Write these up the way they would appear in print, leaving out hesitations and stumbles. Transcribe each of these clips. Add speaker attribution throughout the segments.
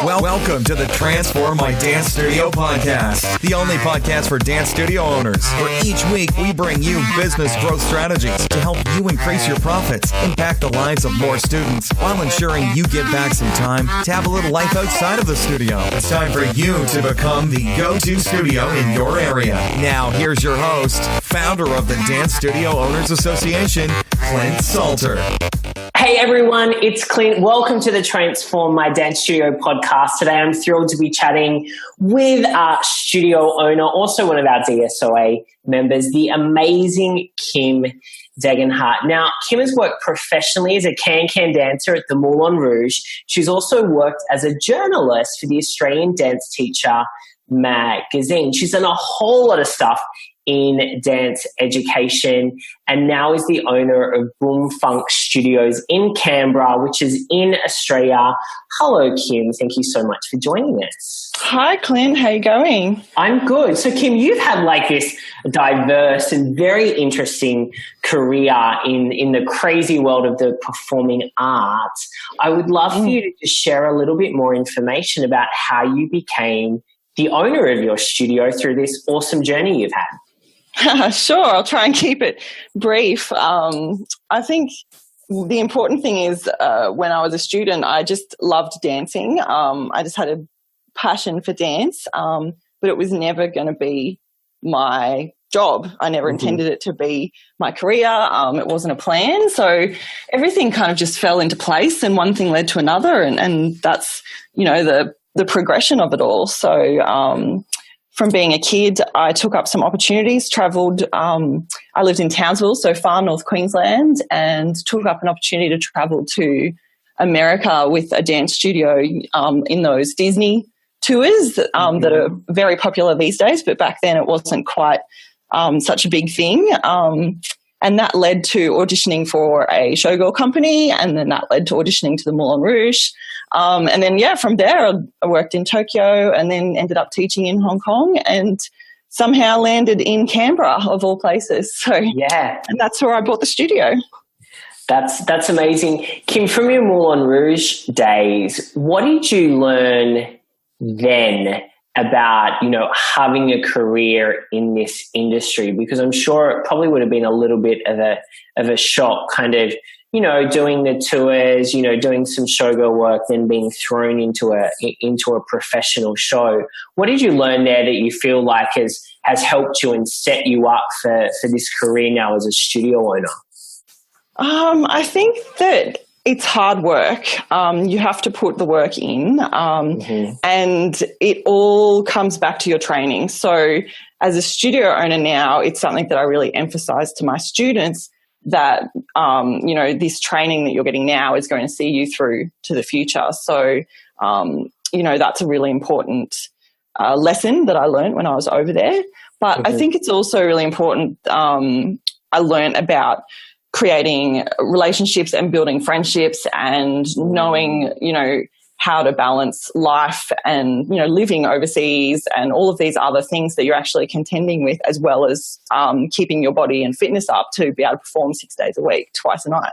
Speaker 1: Welcome to the Transform My Dance Studio podcast, the only podcast for dance studio owners, where each week we bring you business growth strategies to help you increase your profits, impact the lives of more students, while ensuring you get back some time to have a little life outside of the studio. It's time for you to become the go-to studio in your area. Now, here's your host, founder of the Dance Studio Owners Association, Clint Salter.
Speaker 2: Hey everyone, it's Clint. Welcome to the Transform My Dance Studio podcast. Today I'm thrilled to be chatting with our studio owner, also one of our DSOA members, the amazing Kim Degenhart. Now, Kim has worked professionally as a can-can dancer at the Moulin Rouge. She's also worked as a journalist for the Australian Dance Teacher magazine. She's done a whole lot of stuff in dance education, and now is the owner of Boom Funk Studios in Canberra, which is in Australia. Hello, Kim. Thank you so much for joining us.
Speaker 3: Hi, Clint. How you going?
Speaker 2: I'm good. So, Kim, you've had like this diverse and very interesting career in the crazy world of the performing arts. I would love for you to just share a little bit more information about how you became the owner of your studio through this awesome journey you've had.
Speaker 3: Sure, I'll try and keep it brief. I think the important thing is when I was a student, I just loved dancing. I just had a passion for dance, but it was never going to be my job. I never intended it to be my career. It wasn't a plan. So everything kind of just fell into place, and one thing led to another, and that's, you know, the progression of it all. So from being a kid, I took up some opportunities, travelled. I lived in Townsville, so far north Queensland, and took up an opportunity to travel to America with a dance studio in those Disney tours that are very popular these days, but back then it wasn't quite such a big thing. And that led to auditioning for a showgirl company, and then that led to auditioning to the Moulin Rouge. And then, from there I worked in Tokyo and then ended up teaching in Hong Kong and somehow landed in Canberra, of all places. So, and that's where I bought the studio.
Speaker 2: That's amazing. Kim, from your Moulin Rouge days, what did you learn then about, you know, having a career in this industry? Because I'm sure it probably would have been a little bit of a shock, kind of, you know, doing the tours, you know, doing some showgirl work, then being thrown into a professional show. What did you learn there that you feel like has helped you and set you up for this career now as a studio owner?
Speaker 3: I think that it's hard work. You have to put the work in, and it all comes back to your training. So as a studio owner now, it's something that I really emphasize to my students, that, you know, this training that you're getting now is going to see you through to the future. So, you know, that's a really important lesson that I learned when I was over there. But I think it's also really important. I learned about creating relationships and building friendships and knowing, you know, how to balance life and, you know, living overseas and all of these other things that you're actually contending with, as well as keeping your body and fitness up to be able to perform 6 days a week, twice a night.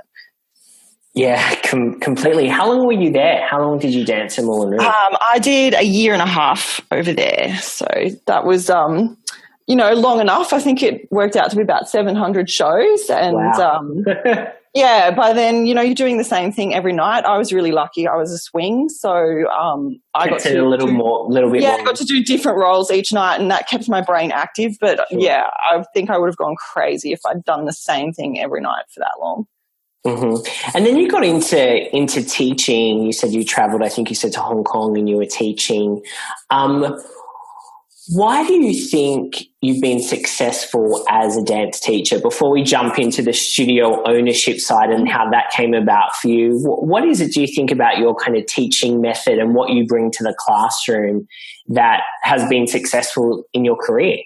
Speaker 2: Yeah, completely. How long were you there? How long did you dance in Moulin Rouge?
Speaker 3: I did a year and a half over there. So that was, you know, long enough. I think it worked out to be about 700 shows. And by then, you know, you're doing the same thing every night. I was really lucky. I was a swing, so I got to do a little bit more. I got to do different roles each night, and that kept my brain active. But I think I would have gone crazy if I'd done the same thing every night for that long.
Speaker 2: And then you got into teaching. You said you traveled, I think you said, to Hong Kong, and you were teaching. Why do you think you've been successful as a dance teacher? Before we jump into the studio ownership side and how that came about for you, what is it, do you think, about your kind of teaching method and what you bring to the classroom that has been successful in your career?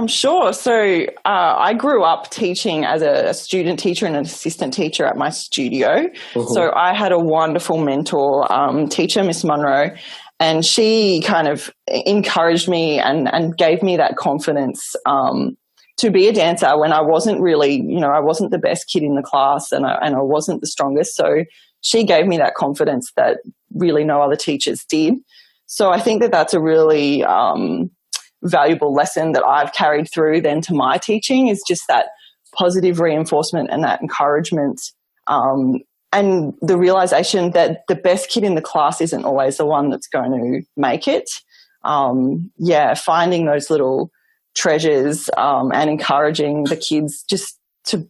Speaker 3: Sure. So I grew up teaching as a student teacher and an assistant teacher at my studio. So I had a wonderful mentor, teacher, Miss Munro, and she kind of encouraged me and gave me that confidence to be a dancer when I wasn't really, you know, I wasn't the best kid in the class and I wasn't the strongest. So she gave me that confidence that really no other teachers did. So I think that that's a really valuable lesson that I've carried through then to my teaching, is just that positive reinforcement and that encouragement, and the realization that the best kid in the class isn't always the one that's going to make it. Finding those little treasures and encouraging the kids just to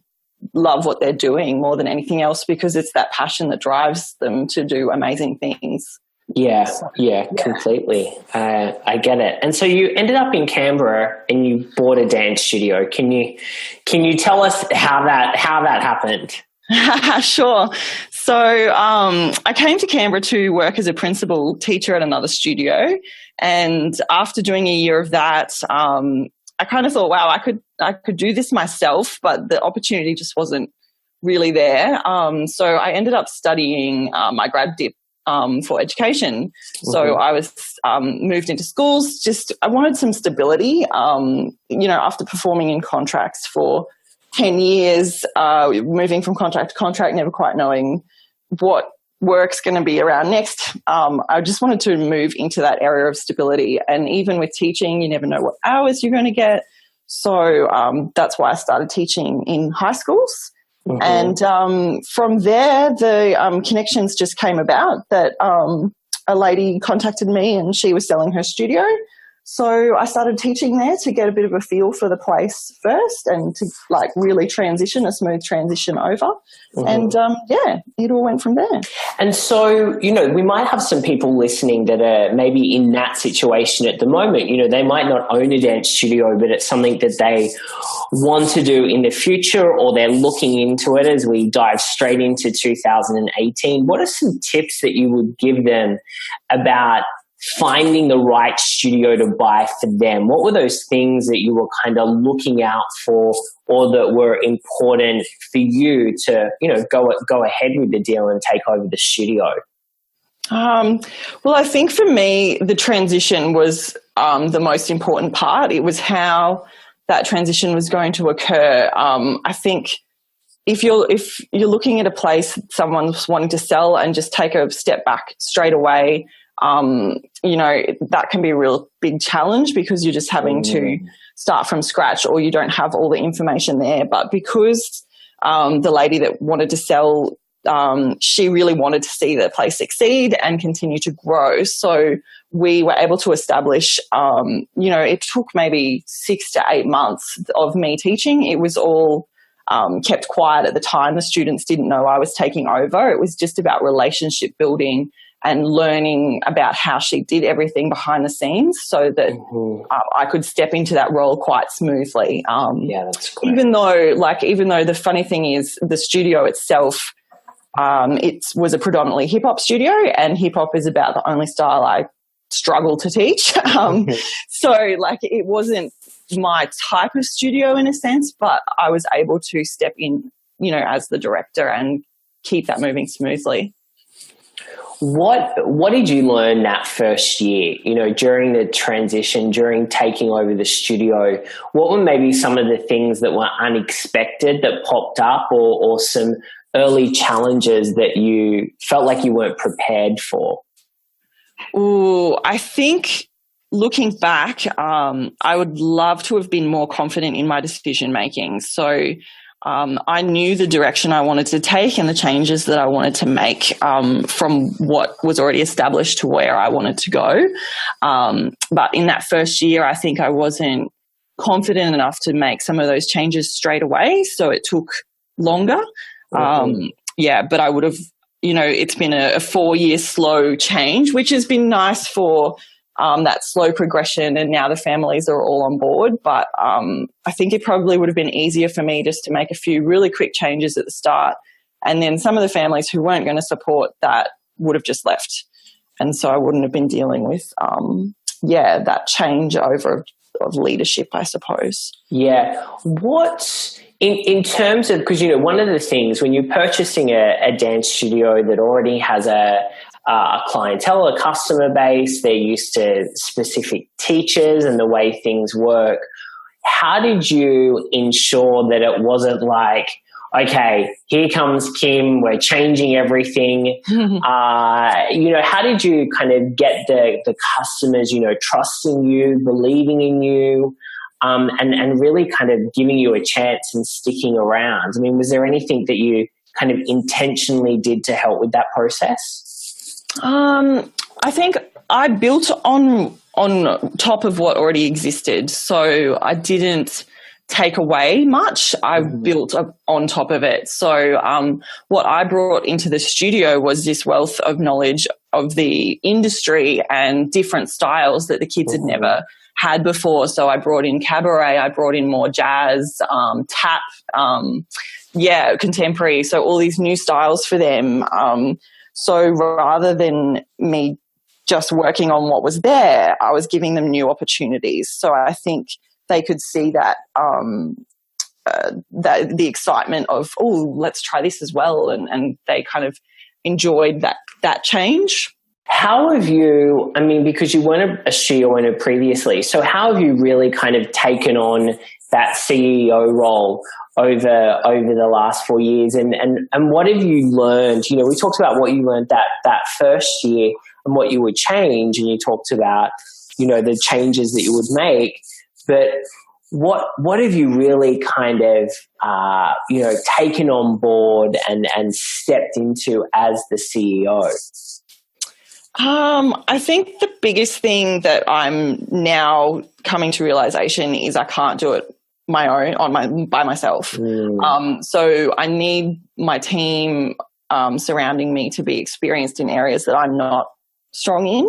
Speaker 3: love what they're doing more than anything else, because it's that passion that drives them to do amazing things.
Speaker 2: Yeah, completely. I get it. And so you ended up in Canberra and you bought a dance studio. Can you tell us how that happened?
Speaker 3: Sure. So I came to Canberra to work as a principal teacher at another studio, and after doing a year of that, I kind of thought, wow, I could do this myself, but the opportunity just wasn't really there. So I ended up studying my grad dip for education. Mm-hmm. So I was moved into schools. I wanted some stability. After performing in contracts for 10 years, moving from contract to contract, never quite knowing what work's going to be around next. I just wanted to move into that area of stability. And even with teaching, you never know what hours you're going to get. So that's why I started teaching in high schools. Mm-hmm. And from there, the connections just came about that a lady contacted me and she was selling her studio. So I started teaching there to get a bit of a feel for the place first and to really a smooth transition over. Mm-hmm. And it all went from there.
Speaker 2: And so, we might have some people listening that are maybe in that situation at the moment. They might not own a dance studio, but it's something that they want to do in the future, or they're looking into it as we dive straight into 2018. What are some tips that you would give them about finding the right studio to buy for them? What were those things that you were kind of looking out for, or that were important for you to, go ahead with the deal and take over the studio?
Speaker 3: Well, I think for me, the transition was the most important part. It was how that transition was going to occur. I think if you're looking at a place someone's wanting to sell and just take a step back straight away, that can be a real big challenge, because you're just having to start from scratch, or you don't have all the information there. But because the lady that wanted to sell, she really wanted to see the place succeed and continue to grow. So we were able to establish, it took maybe 6 to 8 months of me teaching. It was all kept quiet at the time. The students didn't know I was taking over. It was just about relationship building and learning about how she did everything behind the scenes, so that I could step into that role quite smoothly.
Speaker 2: That's great.
Speaker 3: Even though the funny thing is, the studio itself, it was a predominantly hip hop studio, and hip hop is about the only style I struggle to teach. So it wasn't my type of studio in a sense, but I was able to step in, as the director and keep that moving smoothly.
Speaker 2: What did you learn that first year, during the transition, during taking over the studio? What were maybe some of the things that were unexpected that popped up, or some early challenges that you felt like you weren't prepared for?
Speaker 3: Ooh, I think looking back, I would love to have been more confident in my decision making. So I knew the direction I wanted to take and the changes that I wanted to make from what was already established to where I wanted to go. But in that first year, I think I wasn't confident enough to make some of those changes straight away. So it took longer. But I would have, it's been a 4-year slow change, which has been nice for that slow progression, and now the families are all on board. But I think it probably would have been easier for me just to make a few really quick changes at the start, and then some of the families who weren't going to support that would have just left, and so I wouldn't have been dealing with that changeover of leadership, I suppose.
Speaker 2: Yeah. What in terms of, because one of the things when you're purchasing a dance studio that already has a clientele, a customer base, they're used to specific teachers and the way things work. How did you ensure that it wasn't like, okay, here comes Kim, we're changing everything. How did you kind of get the customers, trusting you, believing in you, and really kind of giving you a chance and sticking around? I mean, was there anything that you kind of intentionally did to help with that process?
Speaker 3: I think I built on top of what already existed. So I didn't take away much. I built on top of it. So what I brought into the studio was this wealth of knowledge of the industry and different styles that the kids had never had before. So I brought in cabaret, I brought in more jazz, tap, contemporary. So all these new styles for them. So rather than me just working on what was there, I was giving them new opportunities. So I think they could see that that the excitement of, oh, let's try this as well, and they kind of enjoyed that change.
Speaker 2: How have you, because you weren't a studio owner previously, so how have you really kind of taken on that CEO role over the last 4 years, and what have you learned? We talked about what you learned that first year and what you would change, and you talked about the changes that you would make, but what have you really kind of taken on board and stepped into as the CEO?
Speaker 3: I think the biggest thing that I'm now coming to realization is I can't do it by myself. So I need my team surrounding me to be experienced in areas that I'm not strong in.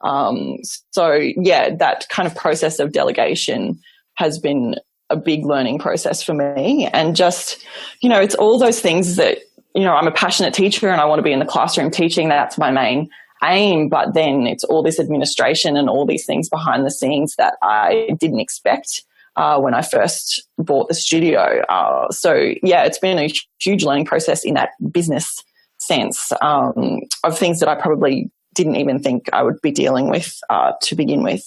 Speaker 3: That kind of process of delegation has been a big learning process for me. And just, it's all those things that, I'm a passionate teacher and I want to be in the classroom teaching. That's my main aim. But then it's all this administration and all these things behind the scenes that I didn't expect when I first bought the studio. It's been a huge learning process in that business sense of things that I probably didn't even think I would be dealing with to begin with.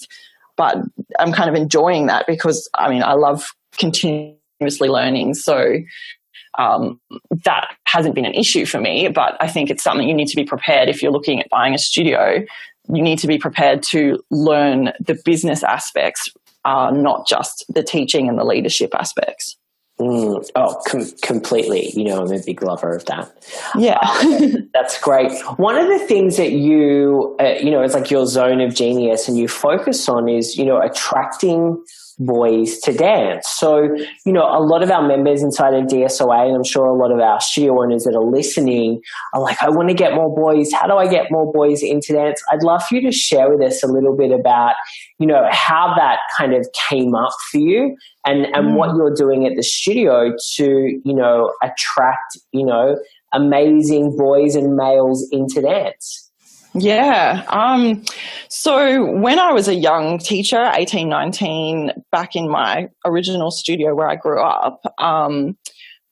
Speaker 3: But I'm kind of enjoying that because, I love continuously learning. So that hasn't been an issue for me, but I think it's something you need to be prepared. If you're looking at buying a studio, you need to be prepared to learn the business aspects, not just the teaching and the leadership aspects.
Speaker 2: Completely. I'm a big lover of that.
Speaker 3: Yeah.
Speaker 2: That's great. One of the things that you, it's like your zone of genius and you focus on is, attracting boys to dance. So, a lot of our members inside of DSOA, and I'm sure a lot of our studio owners that are listening are like, I want to get more boys. How do I get more boys into dance? I'd love for you to share with us a little bit about, how that kind of came up for you and what you're doing at the studio to, attract, amazing boys and males into dance.
Speaker 3: Yeah. So when I was a young teacher, 18, 19, back in my original studio where I grew up,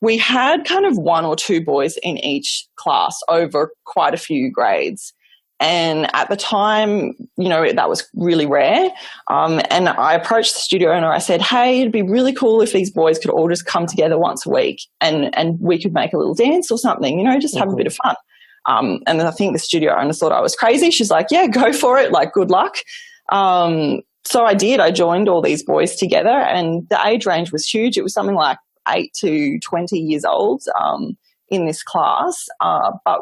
Speaker 3: we had kind of one or two boys in each class over quite a few grades. And at the time, that was really rare. And I approached the studio owner. I said, hey, it'd be really cool if these boys could all just come together once a week and we could make a little dance or something, just have a bit of fun. And then I think the studio owner thought I was crazy. She's like, yeah, go for it. Like, good luck. So I did. I joined all these boys together and the age range was huge. It was something like 8 to 20 years old in this class. But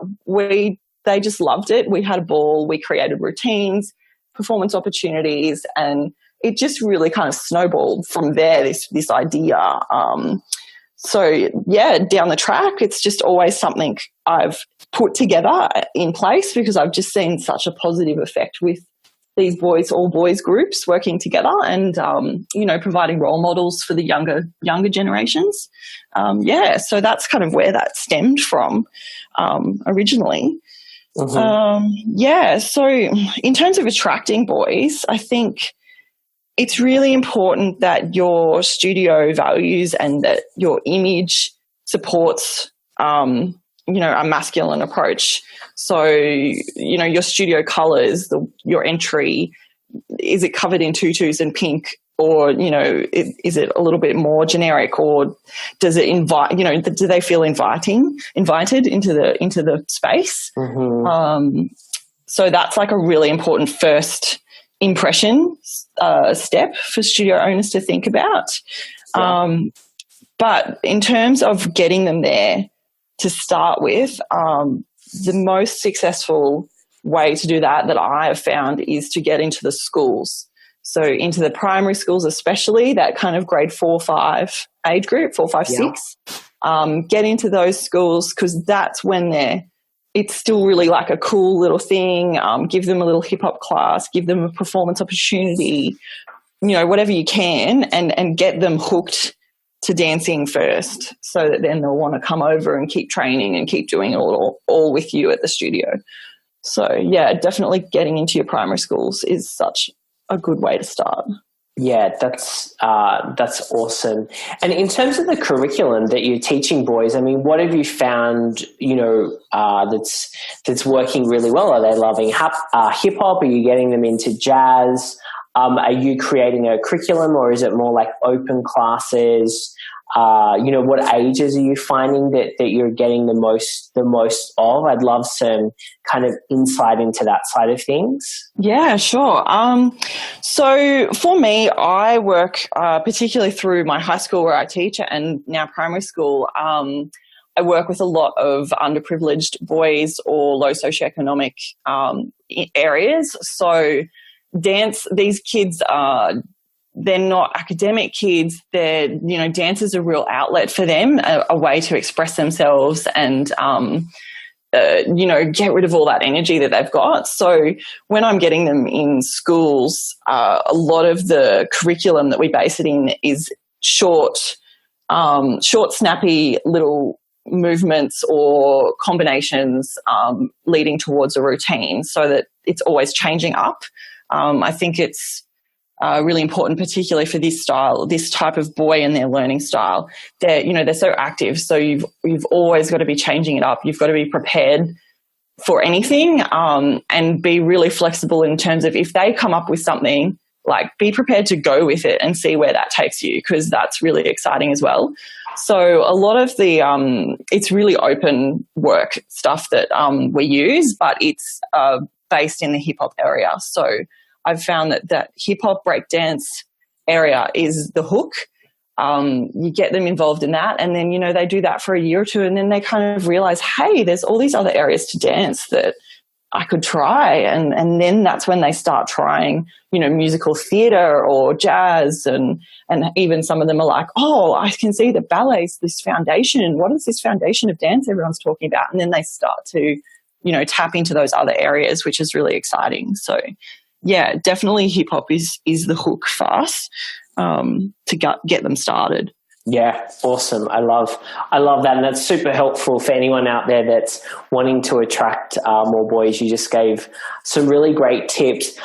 Speaker 3: they just loved it. We had a ball. We created routines, performance opportunities, and it just really kind of snowballed from there, this idea. Down the track, it's just always something I've put together in place because I've just seen such a positive effect with these all boys groups working together and, providing role models for the younger generations. So that's kind of where that stemmed from originally. So in terms of attracting boys, I think it's really important that your studio values and that your image supports, a masculine approach. So, your studio colors, your entry, is it covered in tutus and pink or, is it a little bit more generic, or does it invite, do they feel invited into the space?
Speaker 2: Mm-hmm.
Speaker 3: So that's like a really important first impression step for studio owners to think about. Yeah. But in terms of getting them there to start with, the most successful way to do that I have found is to get into the schools. So into the primary schools, especially that kind of grade 4, 5 age group, 4, 5, 6, get into those schools, because that's when it's still really like a cool little thing. Give them a little hip hop class, give them a performance opportunity, whatever you can, and get them hooked to dancing first, so that then they'll want to come over and keep training and keep doing it all with you at the studio. So yeah, definitely getting into your primary schools is such a good way to start.
Speaker 2: Yeah, that's awesome. And in terms of the curriculum that you're teaching boys, I mean, what have you found, that's working really well? Are they loving hip hop? Are you getting them into jazz? Are you creating a curriculum, or is it more like open classes? What ages are you finding that you're getting the most of? I'd love some kind of insight into that side of things.
Speaker 3: Yeah, sure. So for me, I work particularly through my high school where I teach, and now primary school. I work with a lot of underprivileged boys or low socioeconomic areas. So these kids they're not academic kids. Dance is a real outlet for them, a way to express themselves and, get rid of all that energy that they've got. So when I'm getting them in schools, a lot of the curriculum that we base it in is short, snappy little movements or combinations leading towards a routine, so that it's always changing up. I think it's really important, particularly for this type of boy and their learning style. They're so active, so you've always got to be changing it up. You've got to be prepared for anything, and be really flexible in terms of, if they come up with something, like, be prepared to go with it and see where that takes you, because that's really exciting as well. So a lot of the it's really open work stuff that we use, but it's based in the hip hop area. So I've found that hip hop breakdance area is the hook. You get them involved in that, and then, they do that for a year or two, and then they kind of realize, hey, there's all these other areas to dance that I could try. And then that's when they start trying, musical theatre or jazz, and even some of them are like, oh, I can see the ballet's this foundation. What is this foundation of dance everyone's talking about? And then they start to, tap into those other areas, which is really exciting. So yeah, definitely hip hop is the hook for us to get them started.
Speaker 2: Yeah, awesome. I love that, and that's super helpful for anyone out there that's wanting to attract more boys. You just gave some really great tips.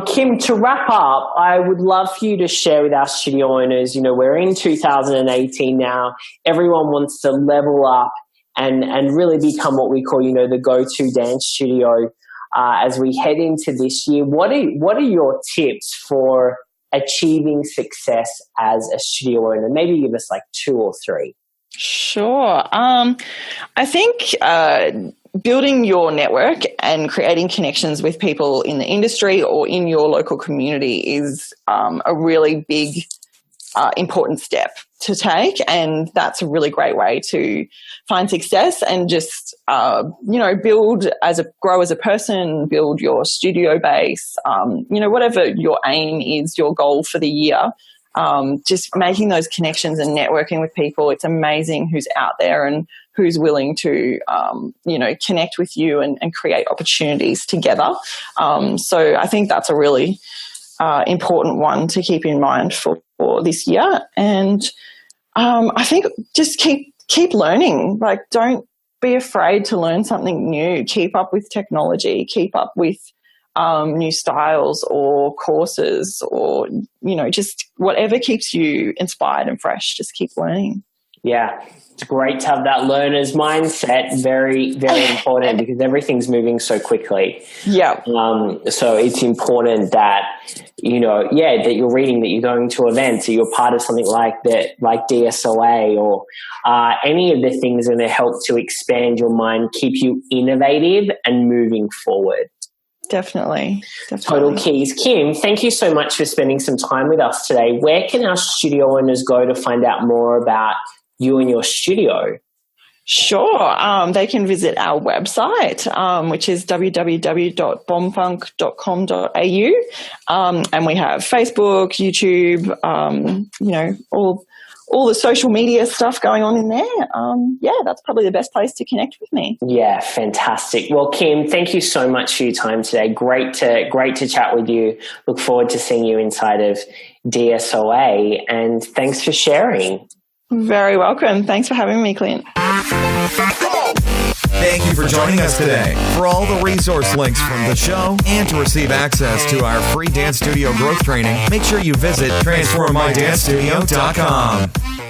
Speaker 2: Kim, to wrap up, I would love for you to share with our studio owners, we're in 2018 now. Everyone wants to level up and really become what we call, the go-to dance studio as we head into this year. What are your tips for achieving success as a studio owner? Maybe give us like 2 or 3.
Speaker 3: Sure. I think building your network and creating connections with people in the industry or in your local community is a really big, important step to take, and that's a really great way to find success and just grow as a person, build your studio base, whatever your aim is, your goal for the year. Just making those connections and networking with people. It's amazing who's out there and who's willing to connect with you and create opportunities together. So I think that's a really important one to keep in mind for this year. And I think just keep learning. Like, don't be afraid to learn something new. Keep up with technology. Keep up with new styles or courses, or just whatever keeps you inspired and fresh. Just keep learning.
Speaker 2: Yeah, it's great to have that learner's mindset. Very, very important, because everything's moving so quickly.
Speaker 3: Yeah.
Speaker 2: So it's important that that you're reading, that you're going to events, that you're part of something like that, like DSOA, or any of the things that help to expand your mind, keep you innovative and moving forward.
Speaker 3: Definitely.
Speaker 2: Total keys. Kim, thank you so much for spending some time with us today. Where can our studio owners go to find out more about you and your studio?
Speaker 3: Sure. They can visit our website, which is www.bombfunk.com.au. And we have Facebook, YouTube, all the social media stuff going on in there. That's probably the best place to connect with me.
Speaker 2: Yeah, fantastic. Well, Kim, thank you so much for your time today. Great to chat with you. Look forward to seeing you inside of DSOA, and thanks for sharing.
Speaker 3: Very welcome. Thanks for having me, Clint.
Speaker 1: Thank you for joining us today. For all the resource links from the show and to receive access to our free dance studio growth training, make sure you visit transformmydancestudio.com.